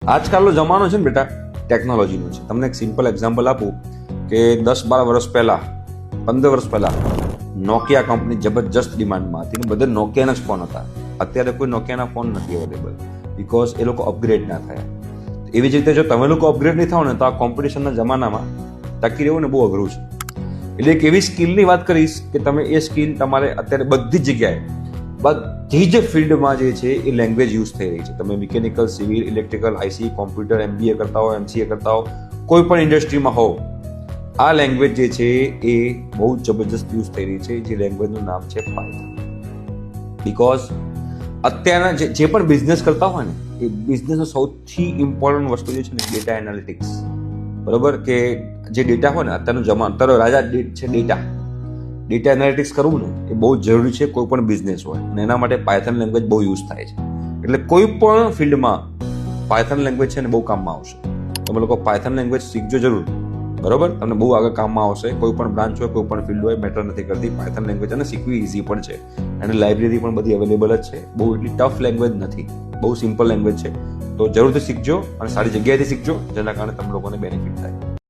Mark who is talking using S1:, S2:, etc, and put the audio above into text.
S1: આજકાલનો જમાનો છે ને બેટા ટેકનોલોજીનો છે. તમને એક સિમ્પલ એક્ઝામ્પલ આપું કે 10-12 વર્ષ પહેલા 15 વર્ષ પહેલા નોકિયા કંપની જબરજસ્ત ડિમાન્ડમાં હતી ને બધા નોકિયાના જ ફોન હતા. અત્યારે કોઈ નોકિયાના ફોન નથી અવેલેબલ બીકોઝ એ લોકો અપગ્રેડ ના થયા. એવી જ રીતે જો તમે લોકો અપગ્રેડ નહીં થાવ ને તો આ કોમ્પિટિશનના જમાનામાં ટકી રહેવું ને બહુ અઘરું છે. એટલે એક એવી સ્કિલની વાત કરીશ કે તમે એ સ્કિલ તમારે અત્યારે બધી જ જગ્યાએ બધી જ ફિલ્ડમાં જે છે એ લેંગ્વેજ યુઝ થઈ રહી છે. તમે mechanical, civil, electrical, IC, computer, MBA કરતા હો, MCA કરતા હો, કોઈ પણ ઇન્ડસ્ટ્રીમાં હો, આ લેંગ્વેજ જે છે એ બહુ જબરજસ્ત યુઝ થઈ રહી છે. જે લેંગ્વેજનું નામ છે પાયથન. બીકોઝ અત્યારના જે પણ બિઝનેસ કરતા હોય ને એ બિઝનેસનો સૌથી ઇમ્પોર્ટન્ટ વસ્તુ જે છે ને ડેટા એનાલિટિક્સ. બરોબર કે જે ડેટા હોય ને અત્યારો રાજા છે ડેટા એનાલિટિક્સ કરવું ને એ બહુ જરૂરી છે કોઈ પણ બિઝનેસ હોય અને એના માટે પાયથન લેંગ્વેજ બહુ યુઝ થાય છે. એટલે કોઈ પણ ફિલ્ડમાં પાયથન લેંગ્વેજ છે ને બહુ કામમાં આવશે. તમે લોકો પાયથન લેંગ્વેજ શીખજો જરૂર. બરોબર, તમને બહુ આગળ કામમાં આવશે. કોઈ પણ બ્રાન્ચ હોય, કોઈ પણ ફિલ્ડ હોય, મેટર નથી કરતી. પાયથન લેંગ્વેજ અને શીખવી ઇઝી પણ છે. એની લાઇબ્રેરી પણ બધી અવેલેબલ જ છે. બહુ એટલી ટફ લેંગ્વેજ નથી, બહુ સિમ્પલ લેંગ્વેજ છે. તો જરૂરથી શીખજો અને સારી જગ્યાએથી શીખજો જેના કારણે તમને લોકોને બેનિફિટ થાય.